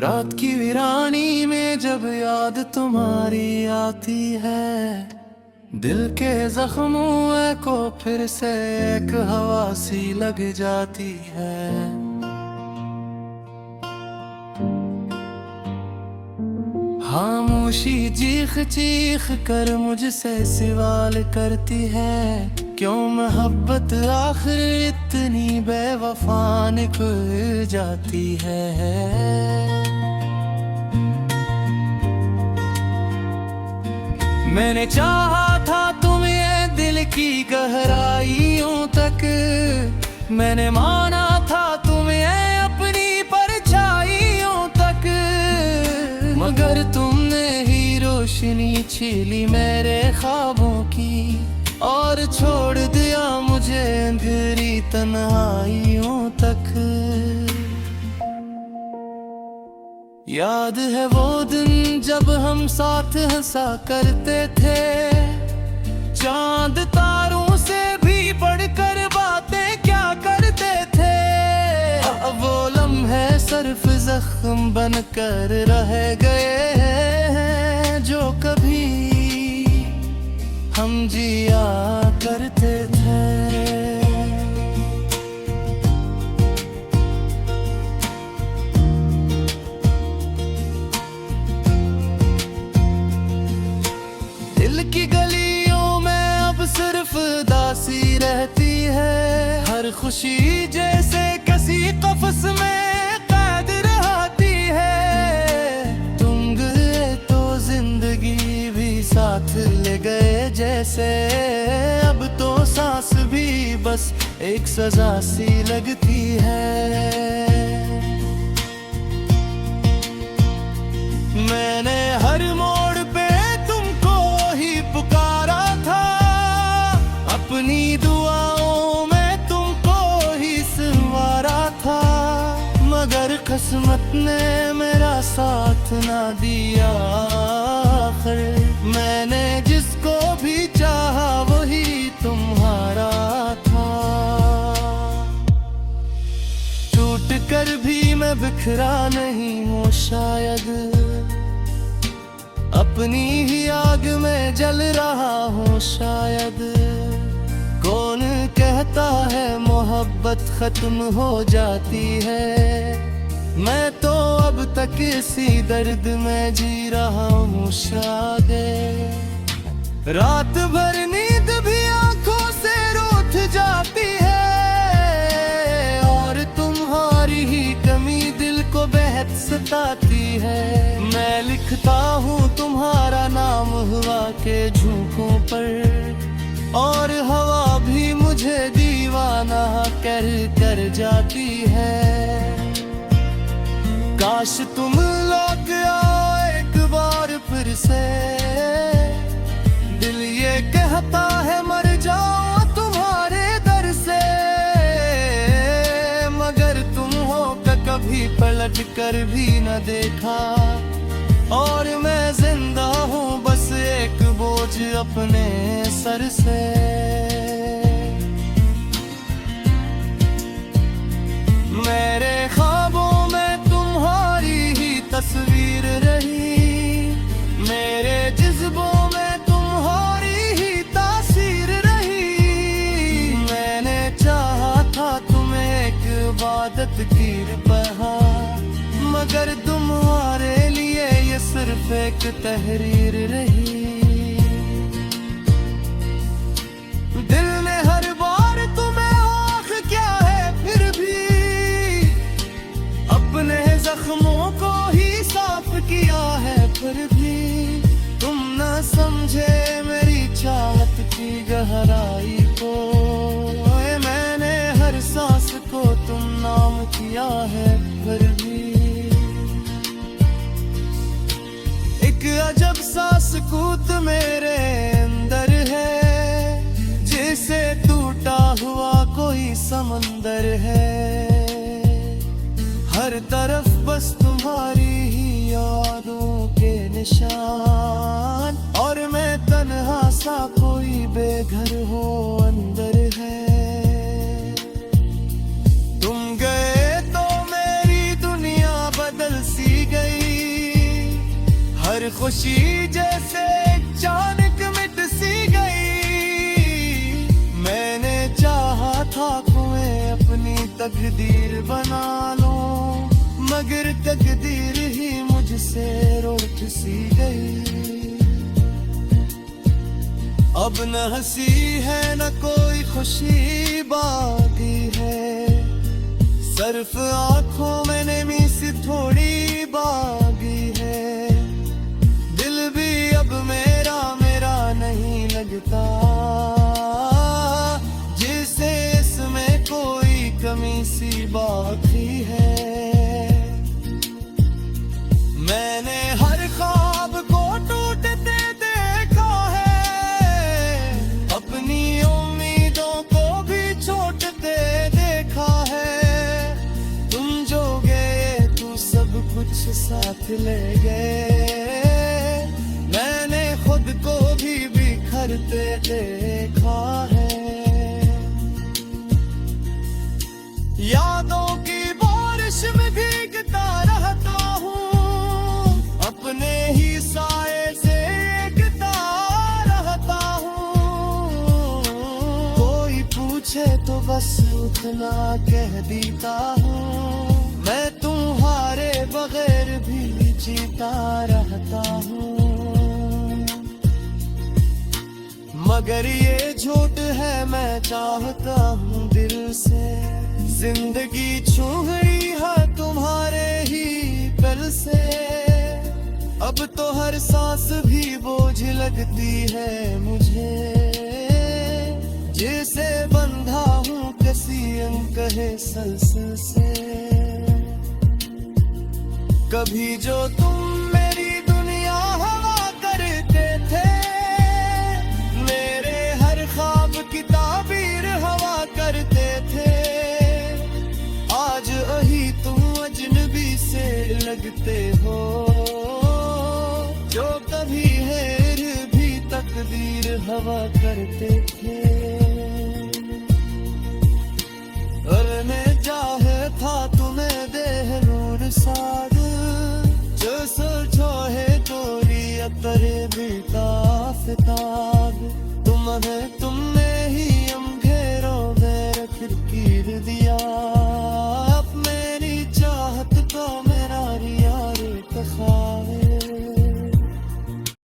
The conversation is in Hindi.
रात की वीरानी में जब याद तुम्हारी आती है, दिल के जख्मों को फिर से एक हवा सी लग जाती है। खामोशी चीख चीख कर मुझसे सवाल करती है, क्यों मोहब्बत आखिर इतनी बेवफा निकल जाती है। मैंने चाहा था तुम्हें दिल की गहराइयों तक, मैंने माना था तुम्हें अपनी परछाइयों तक, मगर तुमने ही रोशनी छीली मेरे ख्वाबों की और छोड़ दिया मुझे अंधेरी तन्हाइयों तक। याद है वो दिन जब हम साथ हंसा करते थे, चांद तारों से भी बढ़कर बातें क्या करते थे। अब वो लम्हे सिर्फ जख्म बनकर रह गए हैं, जो कभी हम जिया करते थे। दिल की गलियों में अब सिर्फ दासी रहती है, हर खुशी जैसे किसी कफस में कैद रहती है। तुम गए तो जिंदगी भी साथ ले गए जैसे, अब तो सांस भी बस एक सजा सी लगती है। मैंने हर मोड़ पे तुमको ही पुकारा था, अपनी दुआओं में तुमको ही संवारा था, मगर किस्मत ने मेरा साथ ना दिया। आखिर मैंने जिसको भी चाहा वही तुम्हारा था। टूट कर भी मैं बिखरा नहीं हूँ शायद, अपनी ही आग में जल रहा हूँ शायद। कौन कहता है मोहब्बत खत्म हो जाती है, मैं तो अब तक इसी दर्द में जी रहा हूँ शायद। रात भर नींद भी आंखों से रूठ जाती है, और तुम्हारी ही कमी दिल को बेहद सताती है। मैं लिखता हूँ तुम्हारा नाम हवा के झोंकों पर, और हवा भी मुझे दीवाना कर कर जाती है। काश तुम लौट आओ एक बार फिर से, दिल ये कहता है मर जाओ तुम्हारे दर से, मगर तुम हो कभी पलट कर भी न देखा, और मैं जिंदा हूँ बस एक बोझ अपने सर से। मेरे ख्वाबों में तुम्हारी ही तस्वीर रही, मेरे जज्बों में तुम्हारी ही तासीर रही। मैंने चाहा था तुम्हें एक इबादत की बहार, मगर तुम्हारे लिए ये सिर्फ एक तहरीर रही। दिल ने हर बार तुम्हें आँख क्या है फिर भी, अपने जख्मों को ही साफ किया है फिर भी। तुम न समझे मेरी चाहत की गहराई को, मैंने हर सांस को तुम नाम किया है फिर भी। एक अजब सा सुकूत मेरे अंदर है, जैसे टूटा हुआ कोई समंदर है। हर तरफ बस तुम्हारी ही यादों के निशान, और मैं तन्हा सा कोई बेघर हो अंदर है। तुम गए तो मेरी दुनिया बदल सी गई, खुशी जैसे अचानक मिट सी गई। मैंने चाहा था मैं अपनी तकदीर बना लूं, मगर तकदीर ही मुझसे रूठ सी गई। अब न हंसी है न कोई खुशी बाकी है, सिर्फ आंखों में नमी सी थोड़ी बाकी है। दिल भी अब मेरा मेरा नहीं लगता, जिसे इसमें कोई कमी सी बाकी है। मैंने हर ख्वाब को टूटते देखा है, अपनी उम्मीदों को भी छोटते देखा है। तुम जो गए तू सब कुछ साथ ले गए, मैंने खुद को भी बिखरते देखा है। यादों की बारिश में भीगता रहता हूँ, अपने ही साए से एकता रहता हूँ। कोई पूछे तो बस उतना कह देता हूँ, मैं तुम्हारे बगैर भी जीता रहता हूँ। मगर ये झूठ है, मैं चाहता हूँ दिल से, जिंदगी छू गई है तुम्हारे ही दिल से। अब तो हर सांस भी बोझ लगती है मुझे, जैसे बंधा हूँ किसी अनकहे सलसल से। कभी जो तुम मेरी दुनिया हवा करते थे, मेरे हर ख्वाब की ताबीर हवा करते थे। आज अही तुम अजनबी से लगते हो, जो कभी हेर भी तकदीर हवा करते थे। और मैं चाहे था तुम्हें देह नूर साद, जो सोचो है तोरी अतर भी ताफ्ताब। तुम्हें तुमने